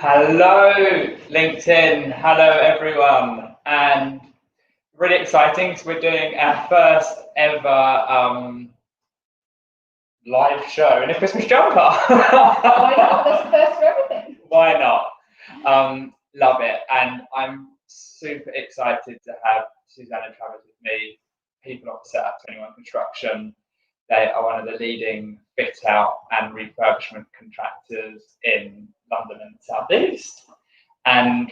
Hello, LinkedIn. Hello, everyone. And really exciting. So we're doing our first ever live show in a Christmas jumper. Why not? That's the first for everything. Why not? Love it. And I'm super excited to have Suzanna Travers with me, People Officer at 21 Construction. They are one of the leading fit out and refurbishment contractors in London and the South East. And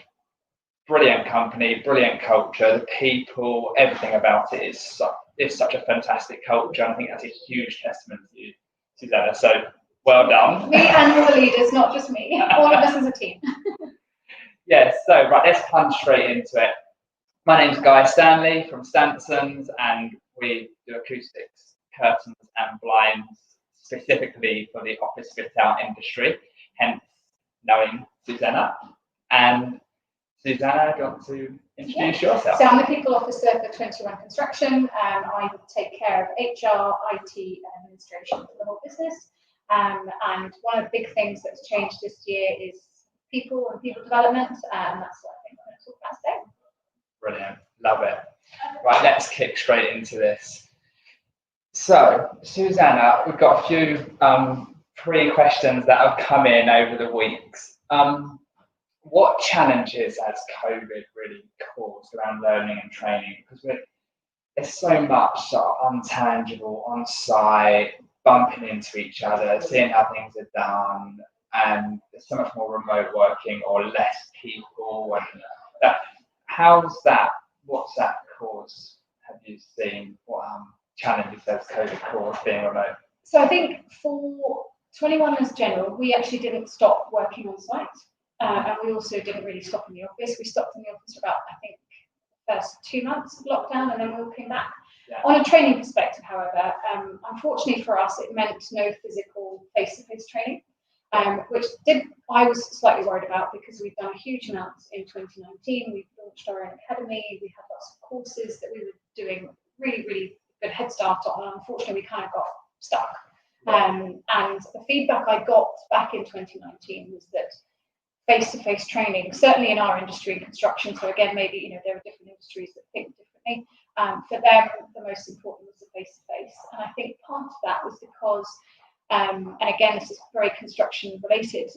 brilliant company, brilliant culture, the people, everything about it is such a fantastic culture. And I think that's a huge testament to you, Suzanna. So well done. Me and all the leaders, not just me. All of us as a team. Yes, so right, let's plunge straight into it. My name's Guy Stanley from Stansons, and we do acoustics, curtains and blinds specifically for the office fit out industry, hence knowing Suzanna. And Suzanna, do you want to introduce yourself? So I'm the People Officer for 21 Construction. I take care of HR, IT and administration for the whole business. And one of the big things that's changed this year is people and people development, and that's what I think I'm going to talk about today. Brilliant, love it. Right, let's kick straight into this. So, Suzanna, we've got a few pre-questions that have come in over the weeks. What challenges has COVID really caused around learning and training? Because there's so much sort of untangible, on-site, bumping into each other, seeing how things are done, and there's so much more remote working or less people. And what's that caused? Have you seen what challenges has COVID caused being remote? So I think for 21 as general, we actually didn't stop working on site. And we also didn't really stop in the office. We stopped in the office for about, I think, the first 2 months of lockdown, and then we all came back. Yeah. On a training perspective, however, unfortunately for us, it meant no physical face-to-face training, which I was slightly worried about because we've done a huge amount in 2019. We've launched our own academy. We had lots of courses that we were doing really, really good head start on, and unfortunately we kind of got stuck. And the feedback I got back in 2019 was that face-to-face training, certainly in our industry, in construction, so again, maybe there are different industries that think differently. For them, the most important was the face-to-face, and I think part of that was because, and again, this is very construction related.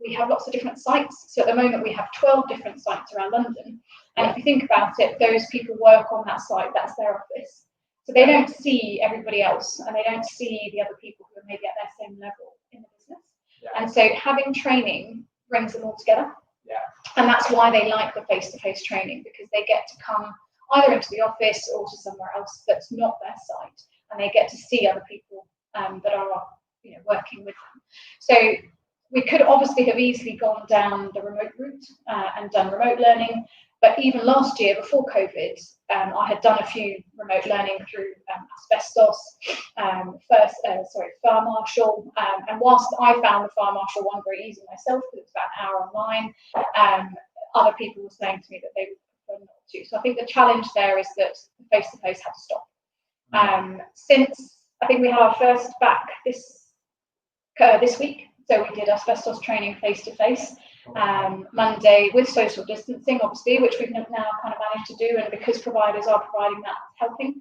We have lots of different sites. So at the moment, we have 12 different sites around London, and if you think about it, those people work on that site. That's their office, so they don't see everybody else, and they don't see the other people who are maybe at their same level in the business. Yeah. And so having training brings them all together. Yeah. And that's why they like the face-to-face training, because they get to come either into the office or to somewhere else that's not their site, and they get to see other people that are working with them. So we could obviously have easily gone down the remote route and done remote learning, but even last year before COVID, I had done a few remote learning through asbestos, fire marshal, and whilst I found the fire marshal one very easy myself because it's about an hour online, other people were saying to me that they would prefer not to. So I think the challenge there is that the face-to-face had to stop. Since I think we had our first back this week, so we did asbestos training face-to-face. Monday with social distancing, obviously, which we've now kind of managed to do, and because providers are providing that, it's helping.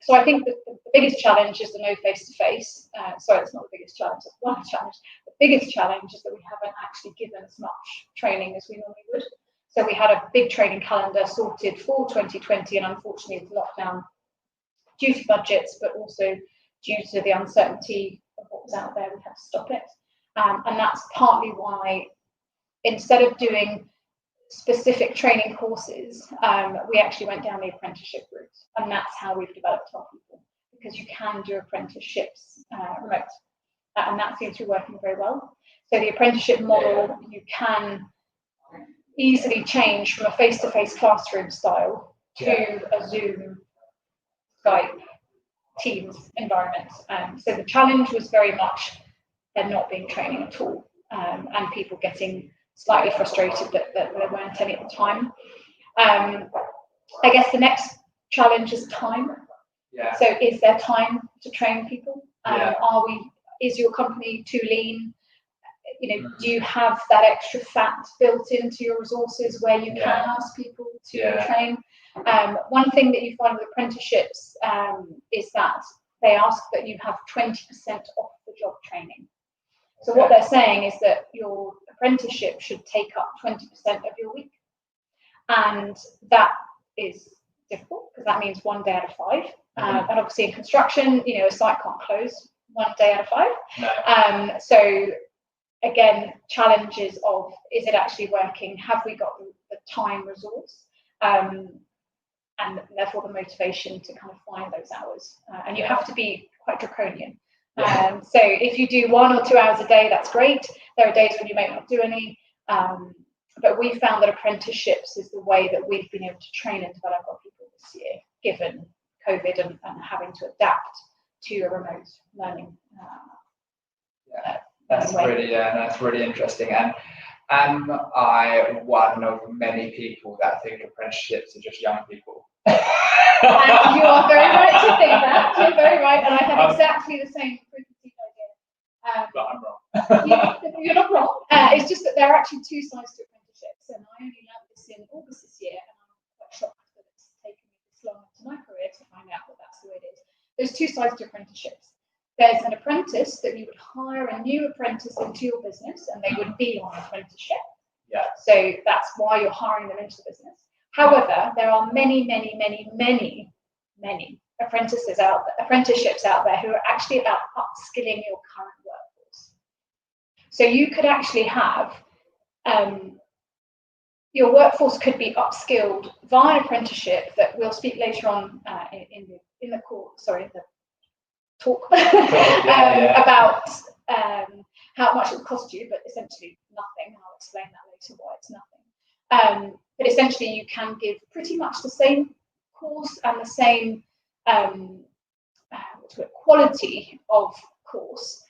So I think that the biggest challenge is the no face-to-face. Sorry, it's not the biggest challenge, it's one challenge. The biggest challenge is that we haven't actually given as much training as we normally would. So we had a big training calendar sorted for 2020, and unfortunately with lockdown, due to budgets, but also due to the uncertainty of what was out there, we had to stop it. And that's partly why, instead of doing specific training courses, we actually went down the apprenticeship route, and that's how we've developed our people, because you can do apprenticeships remote, and that seems to be working very well. So the apprenticeship model, you can easily change from a face-to-face classroom style to a Zoom, Skype, Teams environment. So the challenge was very much there not being training at all, and people getting slightly frustrated that there weren't any at the time. I guess the next challenge is time. Yeah. So is there time to train people? Is your company too lean? do you have that extra fat built into your resources where you can ask people to train? One thing that you find with apprenticeships is that they ask that you have 20% off the job training. So what they're saying is that your apprenticeship should take up 20% of your week. And that is difficult because that means 1 day out of 5. And obviously in construction, a site can't close 1 day out of 5. No. So again, challenges of, is it actually working? Have we got the time resource? And therefore the motivation to kind of find those hours. And you have to be quite draconian. So if you do 1 or 2 hours a day, that's great. There are days when you may not do any. But we found that apprenticeships is the way that we've been able to train and develop our people this year, given COVID and having to adapt to a remote learning. That's really interesting. And am I one of many people that think apprenticeships are just young people? And you are very right to think that. You're very right, and I had exactly the same preconceived idea. But I'm wrong. You're not wrong. It's just that there are actually 2 sides to apprenticeships, and I only learned this in August this year, and I'm quite shocked that it's taken me this long into my career to find out that that's the way it is. There's 2 sides to apprenticeships. There's an apprentice that you would hire a new apprentice into your business, and they would be on apprenticeship. Yeah. So that's why you're hiring them into the business. However, there are many apprenticeships out there who are actually about upskilling your current workforce. So you could actually have your workforce could be upskilled via an apprenticeship that we'll speak later on in the talk about how much it will cost you, but essentially nothing. I'll explain that later why it's nothing. But essentially you can give pretty much the same course and the same quality of course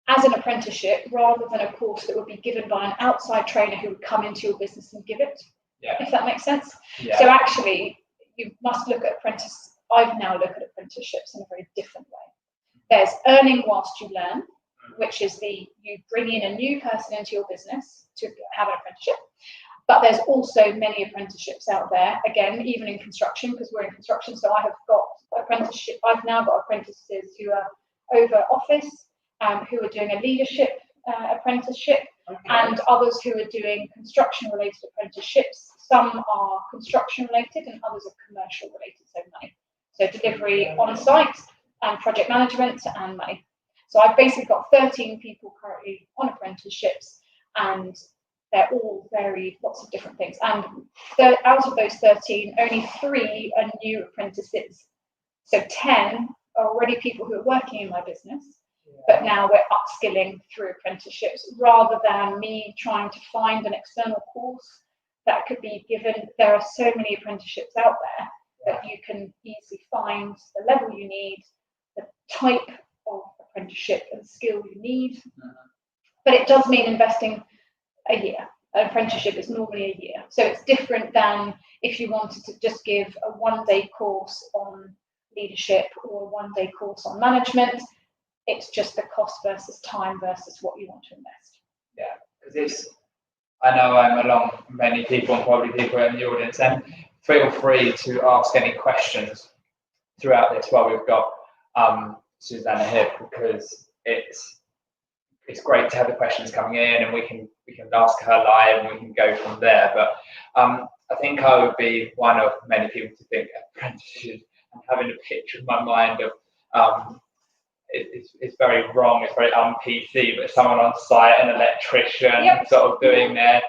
as an apprenticeship, rather than a course that would be given by an outside trainer who would come into your business and give it, if that makes sense. So actually you must look at I've now looked at apprenticeships in a very different way. There's earning whilst you learn, which is you bring in a new person into your business to have an apprenticeship. But there's also many apprenticeships out there, again, even in construction, because we're in construction. So I've now got apprentices who are over office, who are doing a leadership apprenticeship, and others who are doing construction-related apprenticeships. Some are construction-related and others are commercial-related, so money. So delivery on site and project management and money. So I've basically got 13 people currently on apprenticeships, and they're all lots of different things. And out of those 13, only 3 are new apprentices. So 10 are already people who are working in my business, but now we're upskilling through apprenticeships rather than me trying to find an external course that could be given. There are so many apprenticeships out there that you can easily find the level you need, the type of apprenticeship and skill you need. But it does mean investing a year. An apprenticeship is normally a year. So it's different than if you wanted to just give a 1-day course on leadership or a 1-day course on management. It's just the cost versus time versus what you want to invest. Yeah, because I know I'm along many people and probably people in the audience, and feel free to ask any questions throughout this while we've got Suzanna here, because it's great to have the questions coming in and we can ask her live and we can go from there. But I think I would be one of many people to think apprenticeship and having a picture in my mind of it's very wrong, it's very un-PC, but someone on site, an electrician, sort of doing their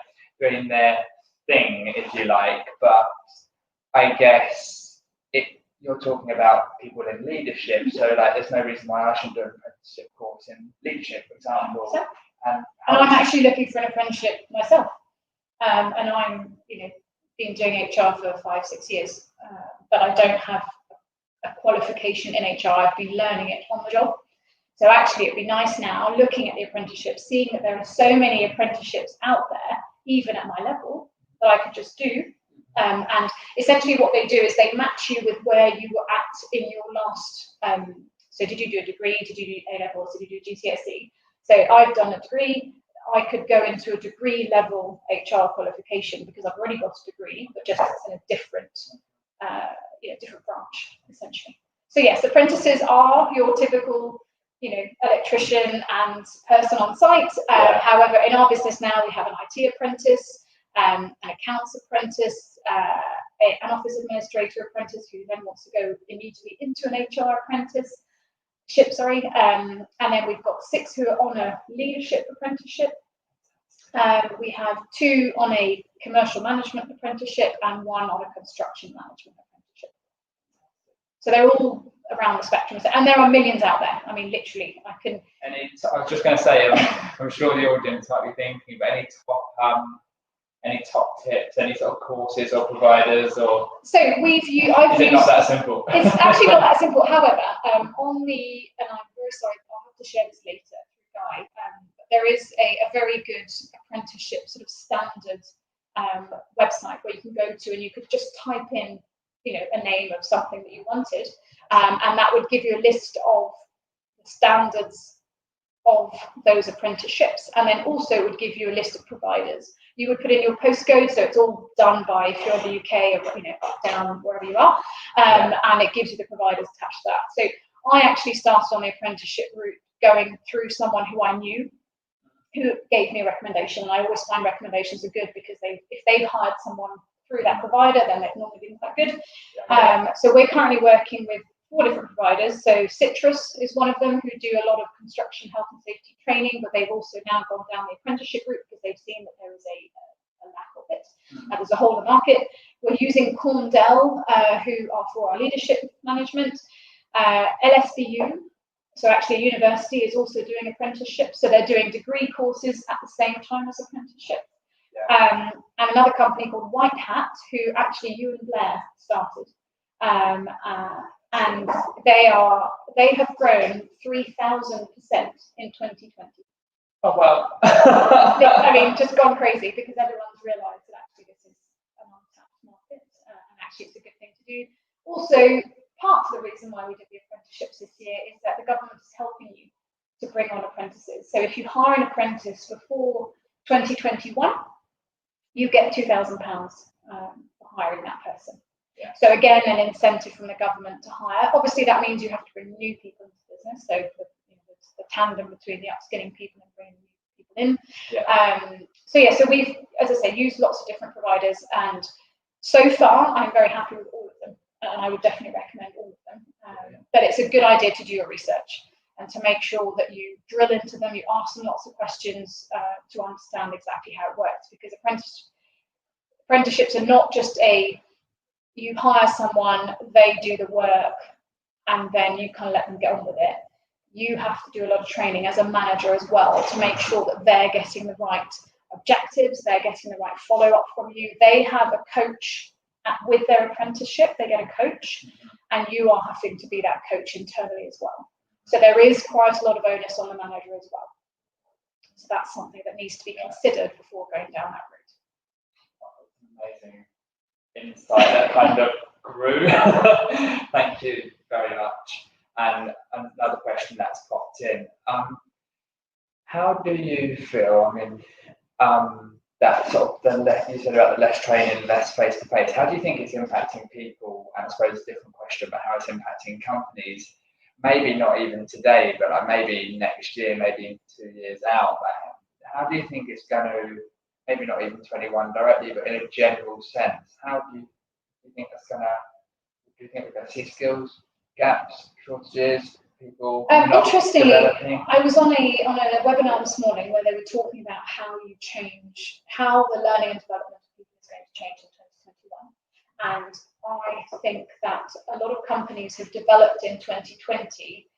thing, if you like. But I guess you're talking about people in leadership, so there's no reason why I shouldn't do an apprenticeship course in leadership, for example. And I'm actually looking for an apprenticeship myself, and I'm been doing HR for 5-6 years, but I don't have a qualification in HR. I've been learning it on the job. So actually it'd be nice now, looking at the apprenticeships, seeing that there are so many apprenticeships out there, even at my level, that I could just do. And essentially what they do is they match you with where you were at in your last, so did you do a degree, did you do A-levels, did you do GCSE? So I've done a degree. I could go into a degree level HR qualification because I've already got a degree, but just in a different, different branch essentially. So yes, apprentices are your typical, electrician and person on site. However, in our business now, we have an IT apprentice, an accounts apprentice, an office administrator apprentice who then wants to go immediately into an HR apprenticeship. And then we've got 6 who are on a leadership apprenticeship. We have 2 on a commercial management apprenticeship and 1 on a construction management apprenticeship. So they're all around the spectrum, and there are millions out there. I mean, literally, I was just going to say, I'm sure the audience might be thinking, but any top tips, any sort of courses or providers, or so I've is used. It not that simple? It's actually not that simple. However, and I'm very sorry, I'll have to share this later, Guy. There is a very good apprenticeship sort of standard website where you can go to and you could just type in, a name of something that you wanted, and that would give you a list of the standards of those apprenticeships, and then also it would give you a list of providers. You would put in your postcode, so it's all done by, if you're in the UK or up, down, wherever you are, and it gives you the providers attached to that. So I actually started on the apprenticeship route going through someone who I knew, who gave me a recommendation. And I always find recommendations are good because if they've hired someone through that provider, then they've normally been quite good. So we're currently working with 4 different providers. So Citrus is one of them, who do a lot of construction health and safety training, but they've also now gone down the apprenticeship route because they've seen that there is a lack of it. There's a hole in the market. We're using Corndell, who are for our leadership management. LSBU, so actually a university, is also doing apprenticeships. So they're doing degree courses at the same time as apprenticeship. And another company called White Hat, who actually you and Blair started. And they have grown 3,000% in 2020. Oh wow! I mean, just gone crazy because everyone's realised that actually this is an untapped market, and actually it's a good thing to do. Also, part of the reason why we did the apprenticeships this year is that the government is helping you to bring on apprentices. So if you hire an apprentice before 2021, you get £2,000 for hiring that person. So again, an incentive from the government to hire. Obviously, that means you have to bring new people into the business. So the tandem between the upskilling people and bringing new people in. So we've, as I say, used lots of different providers, and so far I'm very happy with all of them, and I would definitely recommend all of them. But it's a good idea to do your research and to make sure that you drill into them, you ask them lots of questions to understand exactly how it works, because apprenticeships are not just you hire someone, they do the work, and then you kind of let them get on with it. You have to do a lot of training as a manager as well to make sure that they're getting the right objectives, they're getting the right follow-up from you. They have a coach with their apprenticeship, they get a coach, and you are having to be that coach internally as well. So there is quite a lot of onus on the manager as well. So that's something that needs to be considered before going down that route. Amazing insight that kind of grew. Thank you very much. And another question that's popped in. How do you feel? I mean, that sort of you said about the less training, less face to face. How do you think it's impacting people? And I suppose it's a different question, but how it's impacting companies? Maybe not even today, but like maybe next year, maybe in 2 years out. But how do you think it's going to? Maybe not even 21 directly, but in a general sense, how do you think that's going to? Do you think we're going to see skills gaps, shortages, people not interestingly, developing? I was on a webinar this morning where they were talking about how the learning and development of people is going to change in 2021. And I think that a lot of companies have developed in 2020,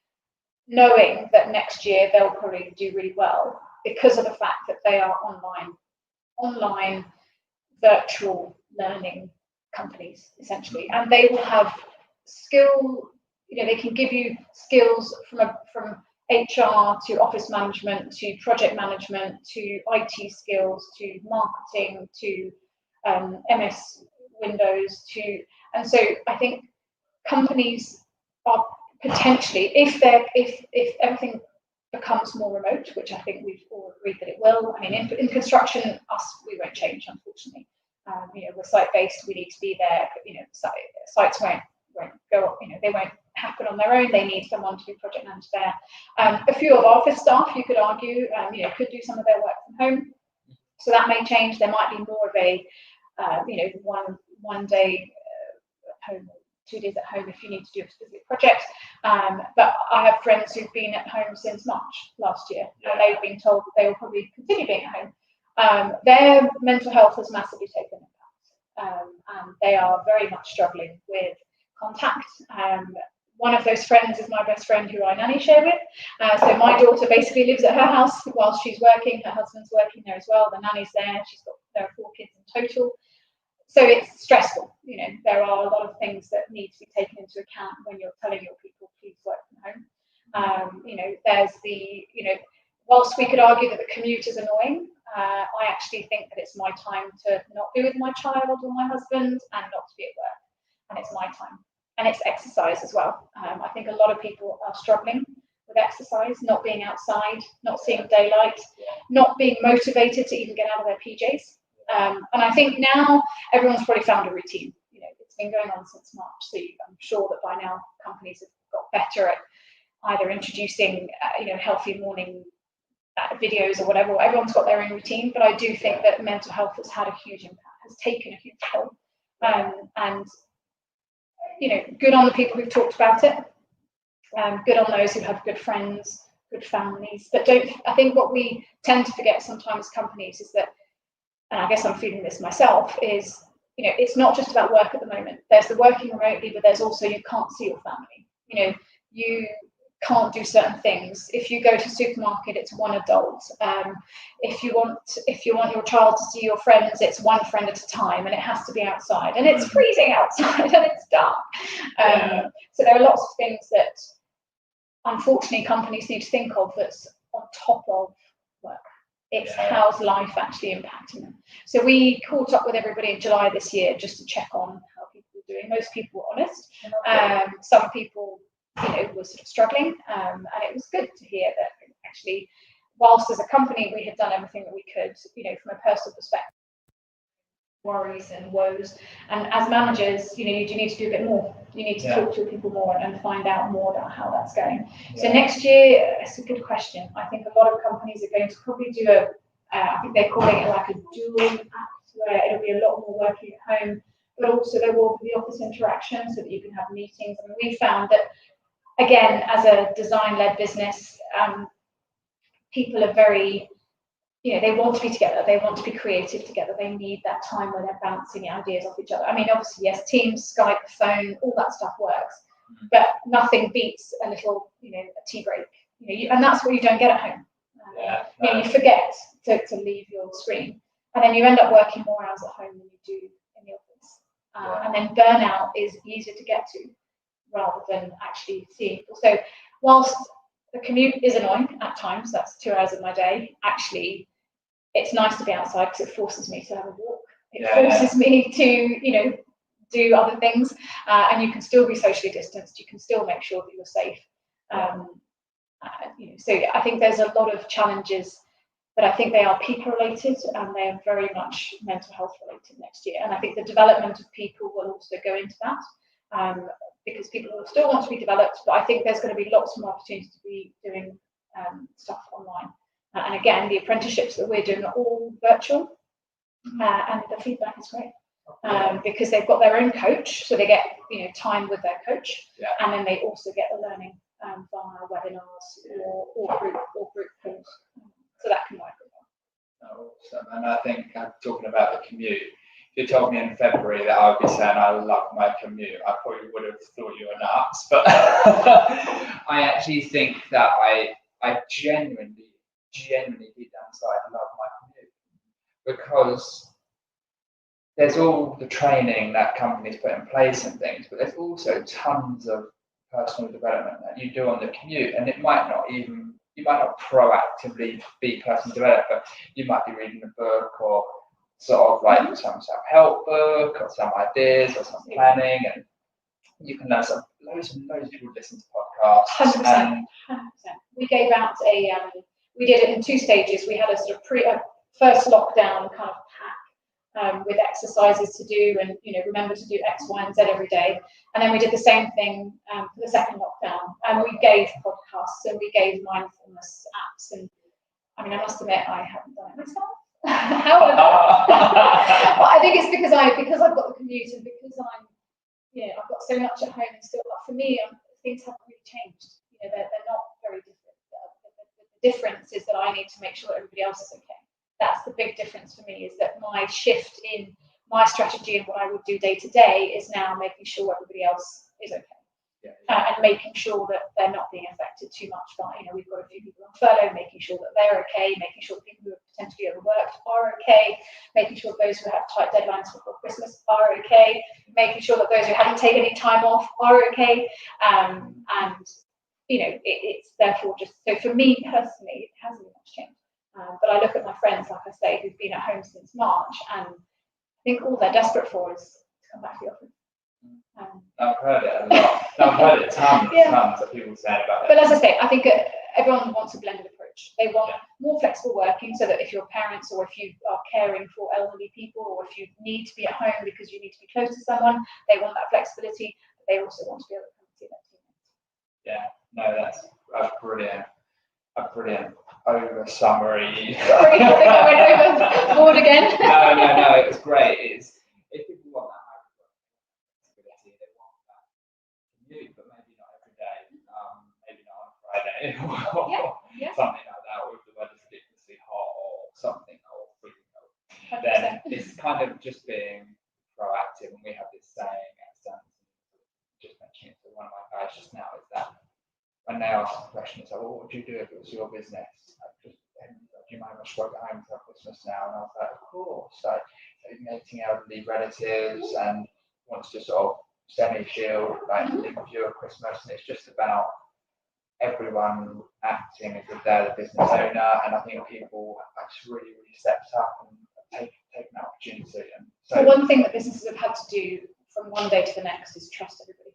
knowing that next year they'll probably do really well because of the fact that they are online virtual learning companies essentially, and they will have they can give you skills from HR to office management to project management to IT skills to marketing to MS Windows and so I think companies are potentially, if everything becomes more remote, which I think we've all agreed that it will. I mean, in construction, we won't change, unfortunately. We're site-based. We need to be there. Sites won't go. They won't happen on their own. They need someone to be project manager there. A few of our office staff, you could argue, could do some of their work from home. So that may change. There might be more of a, one day at home, 2 days at home if you need to do a specific project. But I have friends who've been at home since March last year, and they've been told that they will probably continue being at home. Their mental health has massively taken impact, and they are very much struggling with contact. One of those friends is my best friend who I nanny share with. So my daughter basically lives at her house whilst she's working. Her husband's working there as well. The nanny's there. There are 4 kids in total. So it's stressful. There are a lot of things that need to be taken into account when you're telling your people, please work from home. There's whilst we could argue that the commute is annoying, I actually think that it's my time to not be with my child or my husband and not to be at work. And it's my time. And it's exercise as well. I think a lot of people are struggling with exercise, not being outside, not seeing daylight, not being motivated to even get out of their PJs. And I think now everyone's probably found a routine. It's been going on since March, so I'm sure that by now companies have got better at either introducing, healthy morning videos or whatever. Everyone's got their own routine, but I do think that mental health has had a huge impact, has taken a huge toll. And good on the people who've talked about it. Good on those who have good friends, good families. But I think what we tend to forget sometimes as companies is that, and I guess I'm feeling this myself, is, it's not just about work at the moment. There's the working remotely, but there's also you can't see your family. You can't do certain things. If you go to a supermarket, it's one adult. If you want your child to see your friends, it's one friend at a time, and it has to be outside, and it's freezing outside and it's dark. So there are lots of things that unfortunately companies need to think of that's on top of work. It's how's life actually impacting them. So we caught up with everybody in July this year just to check on how people were doing. Most people were honest. Some people were sort of struggling, and it was good to hear that actually, whilst as a company we had done everything that we could, from a personal perspective, worries and woes, and as managers, you do need to do a bit more. You need to talk to people more and find out more about how that's going. So next year, it's a good question. I think a lot of companies are going to probably do I think they're calling it like a dual act, where it'll be a lot more working at home, but also there will be the office interaction so that you can have meetings. And we found that, again, as a design-led business, people are very, they want to be together. They want to be creative together. They need that time where they're bouncing ideas off each other. I mean, obviously, yes, Teams, Skype, phone, all that stuff works, but nothing beats a little, a tea break. And that's what you don't get at home. You forget to leave your screen, and then you end up working more hours at home than you do in the office. And then burnout is easier to get to, rather than actually seeing people. So whilst the commute is annoying at times, that's 2 hours of my day, actually it's nice to be outside because it forces me to have a walk. It forces me to, do other things, and you can still be socially distanced. You can still make sure that you're safe. So I think there's a lot of challenges, but I think they are people related, and they are very much mental health related next year. And I think the development of people will also go into that. Because people will still want to be developed, but I think there's going to be lots more opportunities to be doing stuff online. And again, the apprenticeships that we're doing are all virtual, and the feedback is great, because they've got their own coach, so they get time with their coach, and then they also get the learning via webinars or group calls, so that can work as well. Awesome. And I think talking about the commute, if you told me in February that I would be saying I love my commute, I probably would have thought you were nuts. But I actually think that I genuinely deep down inside love my commute, because there's all the training that companies put in place and things, but there's also tons of personal development that you do on the commute, and you might not proactively be personal development, but you might be reading a book or sort of like some self-help book or some ideas or some planning, and you can learn something. Loads and loads of people listen to podcasts. 100%. 100%. We gave out we did it in 2 stages. We had a sort of first lockdown kind of pack with exercises to do, and remember to do X, Y, and Z every day. And then we did the same thing for the second lockdown, and we gave podcasts and we gave mindfulness apps. And I mean, I must admit, I haven't done it myself. However, but I think it's because I've got the commute, and because I've got so much at home, and still, for me, things haven't really changed. They're not very different. The difference is that I need to make sure everybody else is okay. That's the big difference for me, is that my shift in my strategy and what I would do day to day is now making sure everybody else is okay. And making sure that they're not being affected too much by, we've got a few people on furlough, making sure that they're okay, making sure that people who are potentially overworked are okay, making sure that those who have tight deadlines before Christmas are okay, making sure that those who haven't taken any time off are okay. And, it's therefore just, so for me personally, it hasn't been much change. But I look at my friends, like I say, who've been at home since March, and I think all they're desperate for is to come back to the office. I've heard it a lot. I've heard it tons of people saying about it. But as I say, I think everyone wants a blended approach. They want more flexible working, so that if you're parents, or if you are caring for elderly people, or if you need to be at home because you need to be close to someone, they want that flexibility, but they also want to be able to come and see their teammates. Yeah, no, that's brilliant. A brilliant over summary. Sorry, I think I went overboard again. No, it was great. If people want that flexibility, they want that commute, but maybe not every day. Maybe not on Friday, or something like that, or if the weather's ridiculously hot or something, or freezing cold. Then it's kind of just being proactive. And we have this saying at Stanton, just mentioning it to one of my guys just now, is that when they ask the question, it's like, well, what would you do if it was your business? Do you mind if I work at home until Christmas now? And I was like, of course. So meeting elderly relatives and wants to sort of semi-shield, live with you at Christmas. And it's just about everyone acting as if they're the business owner. And I think people have just really, really stepped up and taken that opportunity. And so one thing that businesses have had to do from one day to the next is trust everybody.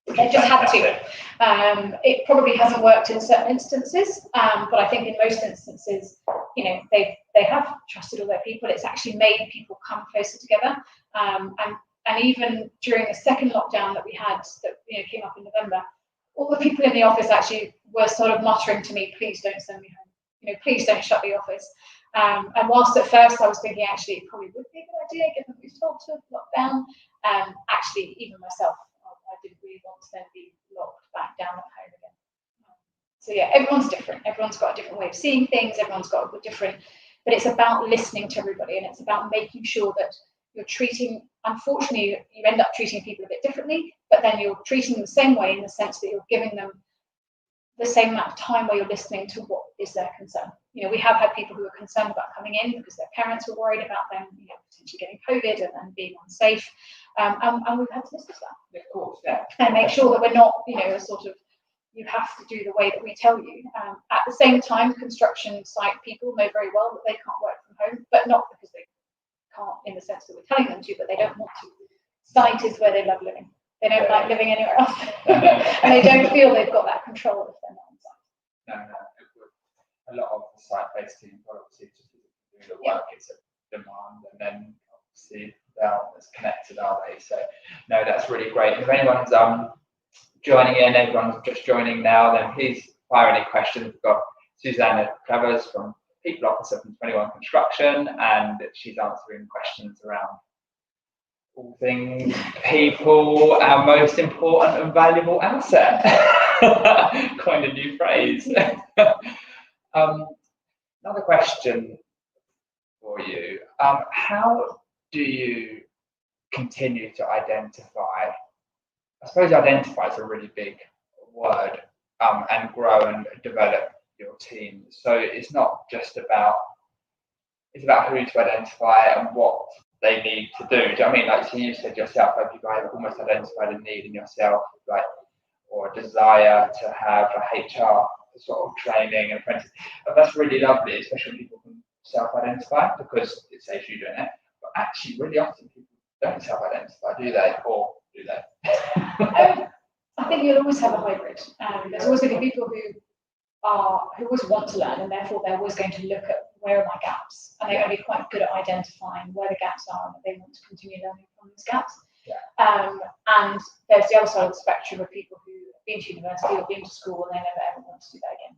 They just had to. It probably hasn't worked in certain instances, but I think in most instances, they have trusted all their people. It's actually made people come closer together. And even during the second lockdown that we had, that came up in November, all the people in the office actually were sort of muttering to me, "Please don't send me home. Please don't shut the office." And whilst at first I was thinking, actually, it probably would be a good idea, given that we've told to lock down. Actually, even myself, I didn't really want to then be locked back down at home again. So yeah, everyone's different. Everyone's got a different way of seeing things. Everyone's got a different, but it's about listening to everybody, and it's about making sure that you're treating, unfortunately, you end up treating people a bit differently, but then you're treating them the same way in the sense that you're giving them the same amount of time where you're listening to what is their concern. We have had people who are concerned about coming in because their parents were worried about them, potentially getting COVID and being unsafe. And we've had to discuss that. Of course, yeah. And make sure that we're not, a sort of, you have to do the way that we tell you. At the same time, construction site people know very well that they can't work from home, but not because they can't in the sense that we're telling them to, but they don't want to. Site is where they love living. They don't like living anywhere else. And they don't feel they've got that control if they're not on site. No. A lot of the site-based teams are obviously just doing the work, it's a demand, and then obviously they're not as connected, are they? So, no, that's really great. If anyone's joining in, everyone's just joining now, then please fire any questions. We've got Suzanna Travers from People Officer from 21 Construction, and she's answering questions around all things people, our most important and valuable asset. Kind of new phrase. Another question for you. How do you continue to identify? I suppose identify is a really big word, and grow and develop your team. So it's not just about, it's about who to identify and what they need to do. Do you know what I mean? Like, so you said yourself, have you guys almost identified a need in yourself, like, or a desire to have a HR sort of training and apprentice? But that's really lovely, especially when people can self-identify, because it saves you doing it. But actually, really often people don't self-identify, do they? Or do they? I think you'll always have a hybrid. There's always going to be people who always want to learn, and therefore they're always going to look at where are my gaps, and they're going to be quite good at identifying where the gaps are and that they want to continue learning from those gaps. And there's the other side of the spectrum of people who have been to university or been to school and they never ever want to do that again,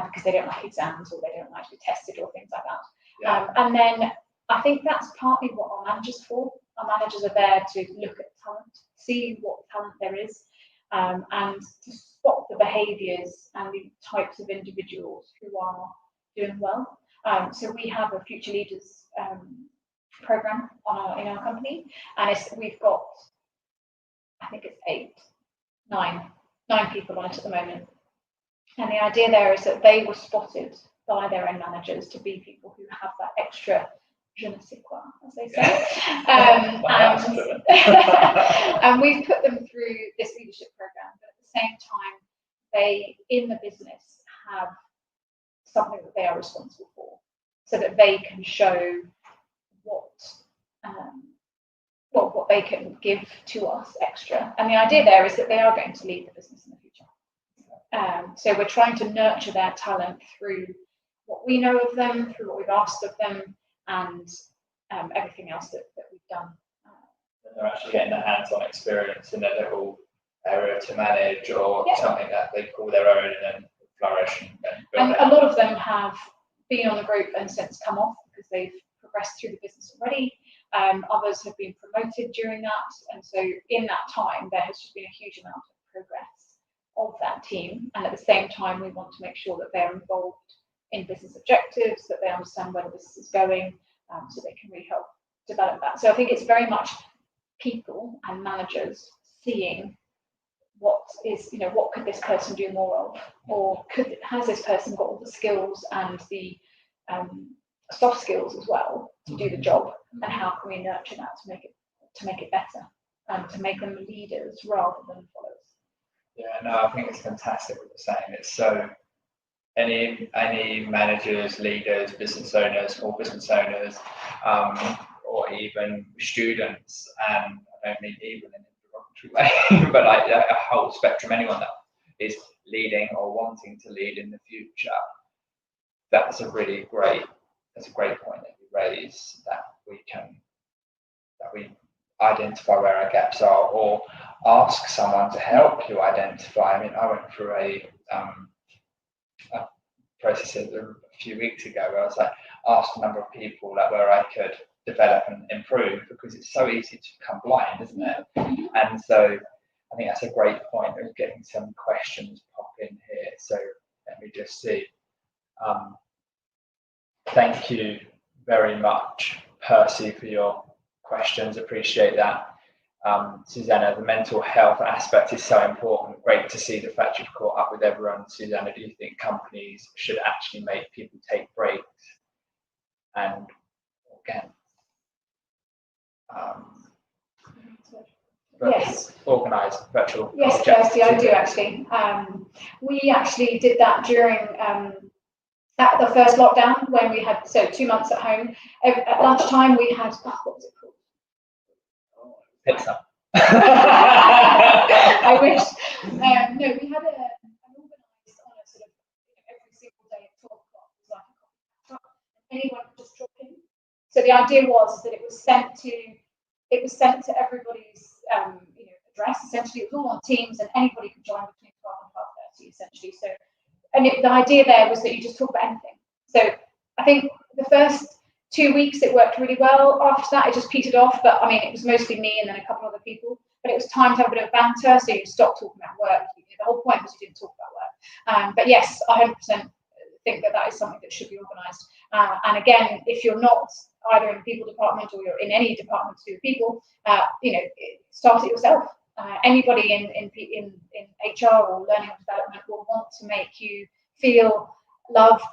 because they don't like exams or they don't like to be tested or things like that. And then I think that's partly what our managers are for. Our managers are there to look at talent, see what talent there is, and to spot the behaviours and the types of individuals who are doing well. So we have a Future Leaders program in our company, and we've got, I think it's nine people on it at the moment. And the idea there is that they were spotted by their own managers to be people who have that extra je ne sais quoi, as they say. And we've put them through this leadership program, but at the same time, they, in the business, have something that they are responsible for, so that they can show what they can give to us extra. And the idea there is that they are going to lead the business in the future. So we're trying to nurture their talent through what we know of them, through what we've asked of them, and everything else that we've done. They're actually getting the hands-on experience in a little area to manage, or something that they call their own, and then flourish. And a lot of them have been on the group and since come off because they've progressed through the business already. Others have been promoted during that, and so in that time there has just been a huge amount of progress of that team. And at the same time, we want to make sure that they're involved in business objectives, that they understand where the business is going, so they can really help develop that. So I think it's very much people and managers seeing what could this person do more of, or has this person got all the skills and the soft skills as well to do the job, and how can we nurture that to make it better, and to make them leaders rather than followers. Yeah, no, I think it's fantastic what you're saying. It's so any managers, leaders, business owners, small business owners, or even students, and I don't mean even in a derogatory way, but like a whole spectrum, anyone that is leading or wanting to lead in the future. That's a great point that you raise, that we identify where our gaps are, or ask someone to help you identify. I mean, I went through a process a few weeks ago where I was like, asked a number of people like where I could develop and improve, because it's so easy to become blind, isn't it? And so I think that's a great point of getting some questions pop in here. So let me just see. Thank you very much, Percy, for your questions. Appreciate that. Suzanna, the mental health aspect is so important. Great to see the fact you've caught up with everyone. Suzanna, do you think companies should actually make people take breaks? And again, yes, organised virtual. Yes, Kirsty, I do actually. We actually did that during the first lockdown, when we had 2 months at home. At lunchtime, we had what was it called? Pizza. I wish. No, we had an organised on a sort of every single day at 12 o'clock. It was like a coffee cup. Anyone could just drop in. So the idea was that it was sent to everybody's address. Essentially, it was all on Teams, and anybody could join between 12 and 12:30. Essentially, so the idea there was that you just talk about anything. So I think the first 2 weeks it worked really well. After that, it just petered off. But I mean, it was mostly me and then a couple of other people. But it was time to have a bit of banter, so you stopped talking about work. The whole point was you didn't talk about work. But yes, I 100% think that is something that should be organised. And again, if you're not either in the people department or you're in any department to do with people, start it yourself. Anybody in HR or learning and development will want to make you feel loved,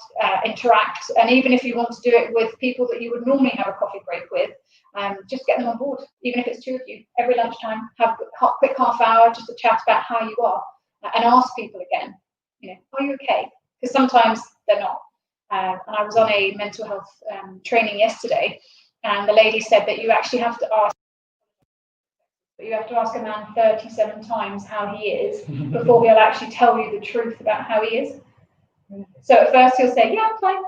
interact, and even if you want to do it with people that you would normally have a coffee break with, just get them on board. Even if it's 2 of you, every lunchtime, have a quick half hour just to chat about how you are, and ask people again, are you okay? Because sometimes they're not. And I was on a mental health training yesterday, and the lady said that you actually have to ask But you have to ask a man 37 times how he is before he'll actually tell you the truth about how he is. So at first he'll say, yeah, I'm fine.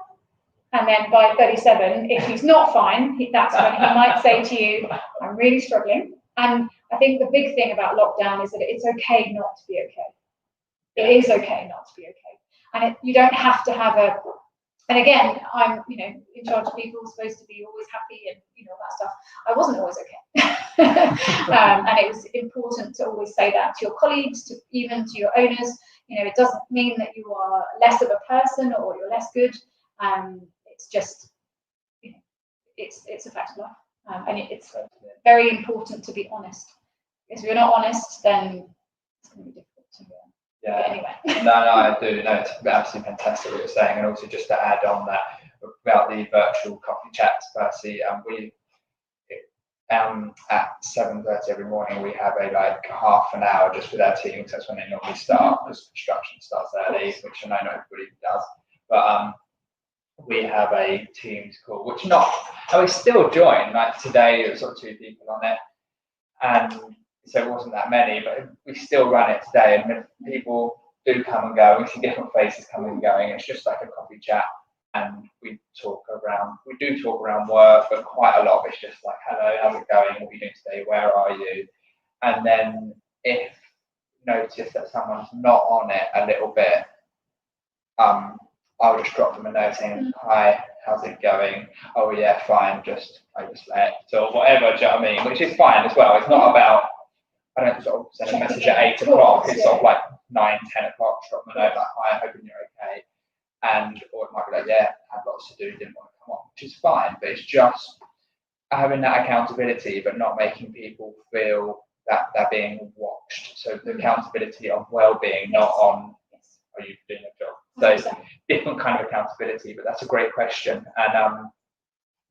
And then by 37, if he's not fine, that's when he might say to you, I'm really struggling. And I think the big thing about lockdown is that it's okay not to be okay. It is okay not to be okay. And you don't have to have and again, I'm, in charge of people, supposed to be always happy and, all that stuff. I wasn't always okay. And it was important to always say that to your colleagues, even to your owners. It doesn't mean that you are less of a person or you're less good. It's just, it's a fact of life. And it's very important to be honest. Because if you're not honest, then it's going to be difficult to anyway. No, I do. No, it's absolutely fantastic what you're saying. And also just to add on that about the virtual coffee chats, Percy, we at 7:30 every morning we have a half an hour just with our teams. That's when they normally start because construction starts early, which I know not everybody does. But we have a Teams call, which we still join. Like today, it was sort of 2 people on it, and so it wasn't that many, but we still run it today. And people do come and go. We see different faces coming and going. It's just like a coffee chat, and we do talk around work, but quite a lot of it's just like, hello, how's it going? What are you doing today? Where are you? And then if you notice that someone's not on it a little bit, I'll just drop them a note saying, hi, how's it going? Oh yeah, fine, I just left or whatever, do you know what I mean? Which is fine as well. It's not about, I don't sort of send a message at 8 o'clock, it's sort of like 9, 10 o'clock, drop them a note like, hi, I'm hoping you're okay. Or it might be like, yeah, had lots to do, didn't want to come on, which is fine, but it's just having that accountability, but not making people feel that they're being watched. So the accountability of well-being, not on, are you doing a job? So different kind of accountability, but that's a great question. And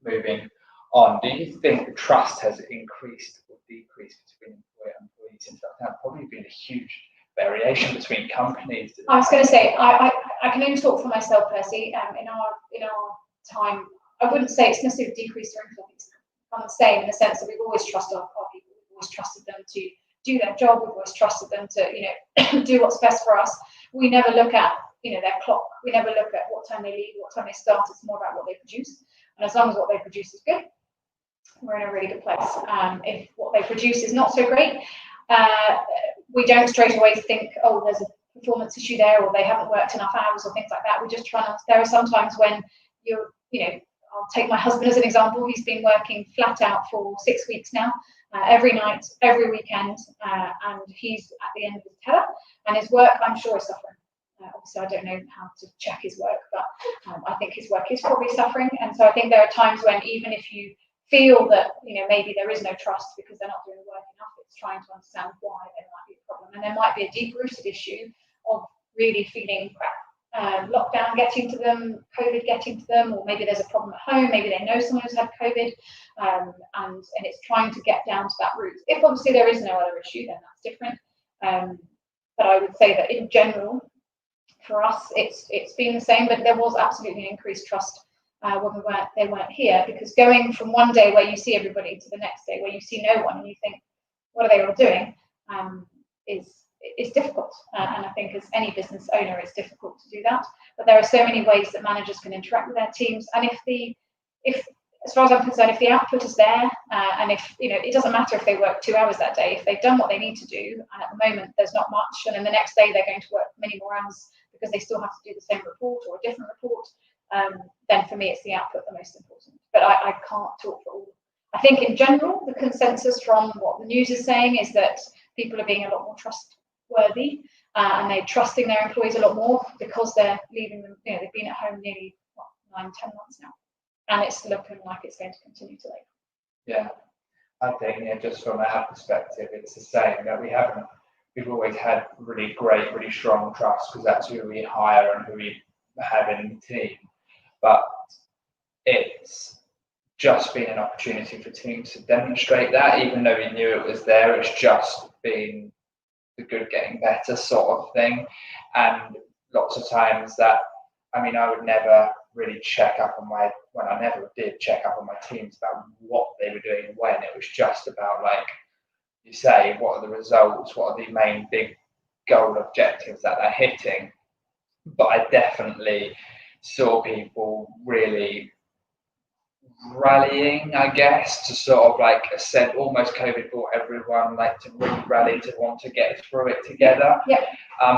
moving on, do you think trust has increased or decreased between employer and employee since lockdown? Probably been a huge variation between companies. I was going to say, I can only talk for myself, Percy. In our time, I wouldn't say it's necessarily decreased or increased. I'm the same in the sense that we've always trusted our people. We've always trusted them to do their job. We've always trusted them to, do what's best for us. We never look at, their clock. We never look at what time they leave, what time they start. It's more about what they produce. And as long as what they produce is good, we're in a really good place. If what they produce is not so great, we don't straight away think, oh, there's a performance issue there, or they haven't worked enough hours, or things like that. We just try not. There are some times when I'll take my husband as an example. He's been working flat out for 6 weeks now, every night, every weekend, and he's at the end of his tether. And his work, I'm sure, is suffering. Obviously, I don't know how to check his work, but I think his work is probably suffering. And so I think there are times when even if you feel that maybe there is no trust because they're not doing the work enough, it's trying to understand why there might be a problem. And there might be a deep-rooted issue of really feeling lockdown getting to them, COVID getting to them, or maybe there's a problem at home, maybe they know someone who's had COVID, and it's trying to get down to that root. If obviously there is no other issue, then that's different. But I would say that in general, for us, it's been the same, but there was absolutely an increased trust when they weren't here, because going from one day where you see everybody to the next day where you see no one and you think, what are they all doing, is difficult. And I think as any business owner, it's difficult to do that. But there are so many ways that managers can interact with their teams. And if as far as I'm concerned, if the output is there, and if it doesn't matter if they work 2 hours that day, if they've done what they need to do, and at the moment there's not much, and then the next day they're going to work many more hours because they still have to do the same report or a different report, then for me it's the output the most important. But I can't talk for all. I think in general, the consensus from what the news is saying is that people are being a lot more trustworthy, and they're trusting their employees a lot more because they're leaving them. They've been at home nearly 9-10 months now, and it's looking like it's going to continue to like. Yeah, I think just from our perspective, it's the same. That we've always had really great, really strong trust because that's who we hire and who we have in the team. But it's just been an opportunity for teams to demonstrate that, even though we knew it was there. It's just been the good getting better sort of thing. And lots of times I would never really check up on I never did check up on my teams about what they were doing when. It was just about you say, what are the results, what are the main big goal objectives that they're hitting. But I definitely saw people really rallying, I guess, to sort of like I said, almost COVID brought everyone like to really rally to want to get through it together. Yeah.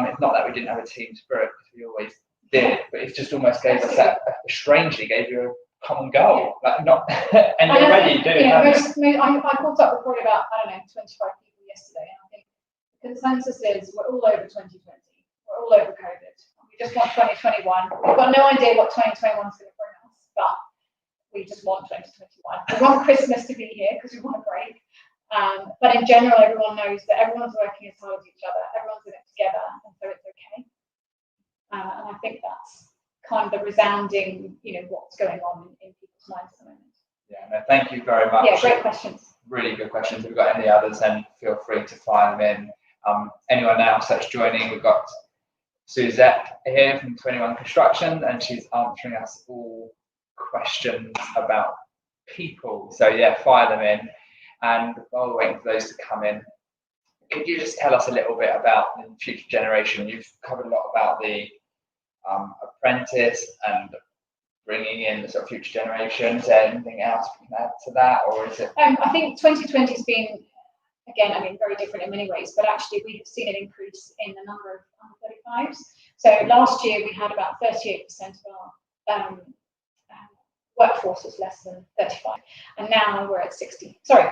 It's not that we didn't have a team spirit, because we always did, but it just almost gave us that, strangely gave you a common goal, like not, and you're already doing that. I caught up with probably about, 25 people yesterday, and I think the consensus is we're all over 2020, we're all over COVID. We just want 2021. We've got no idea what 2021 is going to bring us, but we just want 2021. We want Christmas to be here because we want a break. But in general, everyone knows that everyone's working as hard as each other, everyone's in it together, and so it's okay. And I think that's kind of the resounding, what's going on in people's minds at the moment. Yeah, no, thank you very much. Yeah, great questions. Really good questions. If we've got any others, then feel free to fire them in. Anyone else that's joining, we've got Suzanna here from 21 Construction, and she's answering us all questions about people. So yeah, fire them in. And while we're waiting for those to come in, could you just tell us a little bit about the future generation? You've covered a lot about the apprentice and bringing in the sort of future generation. Is there anything else we can add to that, or is it? I think 2020 has been, again, very different in many ways, but actually we have seen an increase in the number of under 35s. So last year we had about 38% of our workforce was less than 35, and now we're at 60. Sorry,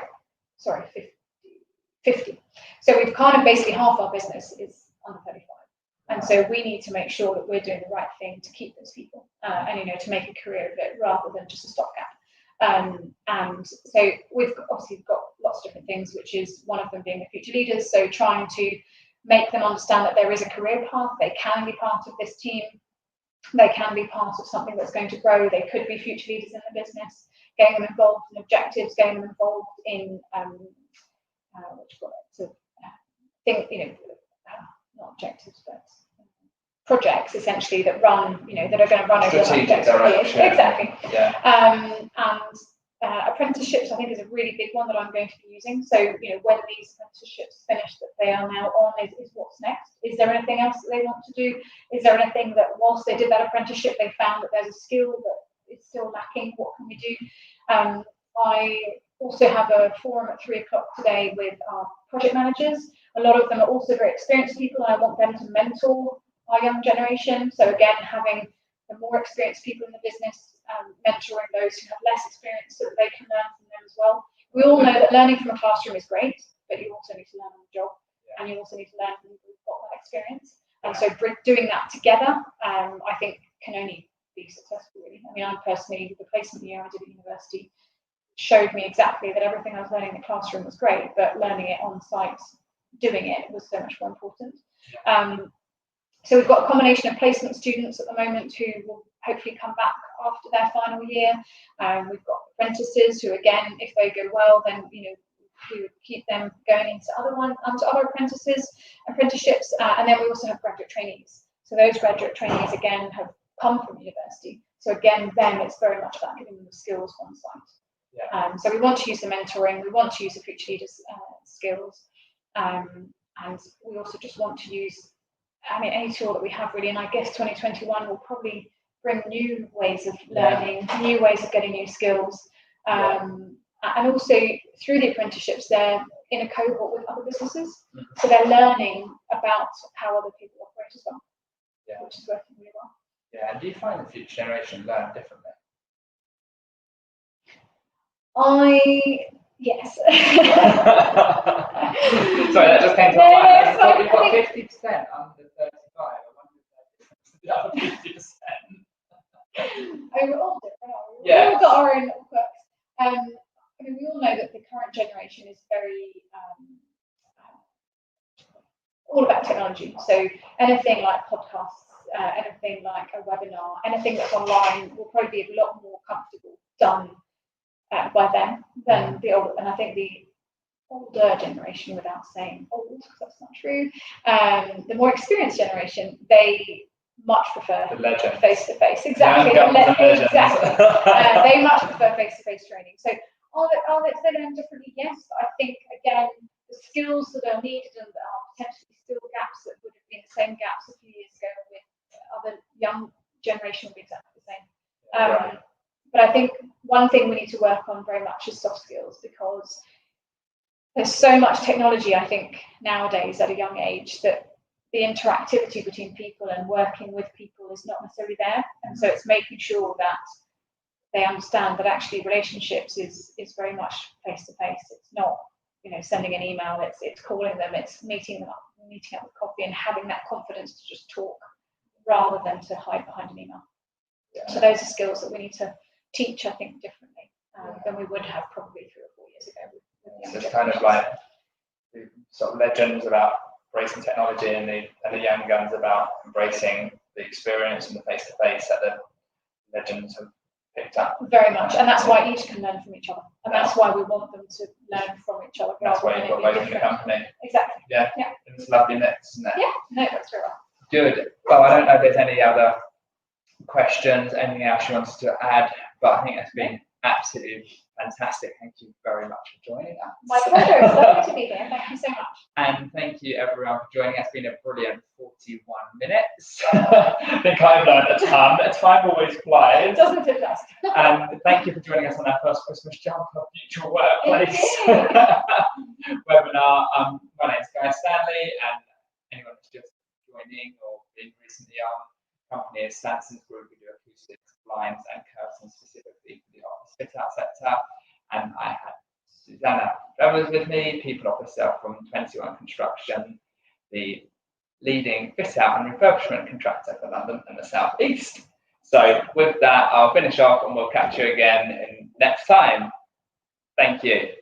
50. So we've kind of basically half our business is under 35. And so we need to make sure that we're doing the right thing to keep those people and to make a career of it rather than just a stopgap. And so we've obviously got lots of different things, which is one of them being the future leaders. So trying to make them understand that there is a career path, they can be part of this team, they can be part of something that's going to grow, they could be future leaders in the business, getting them involved in objectives, getting them involved in not objectives, but projects essentially that run, that are going to run over the next 20 years. Exactly. Yeah. Apprenticeships, I think, is a really big one that I'm going to be using. So, when these apprenticeships finish that they are now on, is what's next? Is there anything else that they want to do? Is there anything that whilst they did that apprenticeship, they found that there's a skill that is still lacking? What can we do? I also have a forum at 3:00 today with our project managers. A lot of them are also very experienced people, and I want them to mentor our young generation. So again, having the more experienced people in the business, mentoring those who have less experience so that they can learn from them as well. We all know that learning from a classroom is great, but you also need to learn on the job, and you also need to learn from people who've got that experience. And so doing that together, I think can only be successful, really. I'm personally, the placement year I did at university showed me exactly that everything I was learning in the classroom was great, but learning it on site, doing it was so much more important. So we've got a combination of placement students at the moment who will hopefully come back after their final year. We've got apprentices who, again, if they go well, then we would keep them going into other apprenticeships, and then we also have graduate trainees. So those graduate trainees again have come from university. So again, then it's very much about giving them the skills on site. Yeah. So we want to use the mentoring, we want to use the future leaders' skills, and we also just want to use any tool that we have, really. And I guess 2021 will probably bring new ways of learning, new ways of getting new skills, and also through the apprenticeships they're in a cohort with other businesses, so they're learning about how other people operate as well, which is working really well. Yeah, and do you find the future generation learn differently? Yes. Sorry, that just came to my mind. I thought we've got 50% under 35. I wonder if the other 50%. We're all different, aren't we? Yeah. We've all got our own little quirks. We all know that the current generation is very all about technology. So anything like podcasts, anything like a webinar, anything that's online will probably be a lot more comfortable done by them than the older. And I think the older generation, without saying old, because that's not true, the more experienced generation, they much prefer face-to-face. Exactly. Exactly. They much prefer face-to-face training. So are they learn differently? Yes. I think again, there's skills that are needed and that are potentially still gaps that would have been the same gaps a few years ago with other young generation will be exactly the same. Right. But I think one thing we need to work on very much is soft skills, because there's so much technology, I think, nowadays at a young age that the interactivity between people and working with people is not necessarily there. And so it's making sure that they understand that actually relationships is very much face to face. It's not, sending an email, it's calling them, it's meeting up with coffee and having that confidence to just talk rather than to hide behind an email. Yeah. So those are skills that we need to teach, I think, differently than we would have probably 3 or 4 years ago. So it's kind of like the sort of legends about embracing technology and the young guns about embracing the experience and the face to face that the legends have picked up. Very much, and that's why each can learn from each other, and that's why we want them to learn from each other. That's why you've got both in the company. Exactly. Yeah. It's a lovely mix, isn't it? Yeah. No, that's very well. Good. Well, I don't know if there's any other questions, anything else you wanted to add, but I think it's been absolutely fantastic. Thank you very much for joining us. My pleasure. It's lovely to be here. Thank you so much. And thank you everyone for joining us. It's been a brilliant 41 minutes. I think I've learned a ton. Time always flies. Doesn't it just? And thank you for joining us on our first Christmas Jump of Mutual Workplace webinar. My name's Guy Stanley, and anyone who's just joining or been recently on, company is Stanson's Group. We do acoustics, blinds, and curtains specifically for the office fit out sector. And I had Suzanna with me, people officer from 21 Construction, the leading fit out and refurbishment contractor for London and the South East. So with that, I'll finish off and we'll catch you again in next time. Thank you.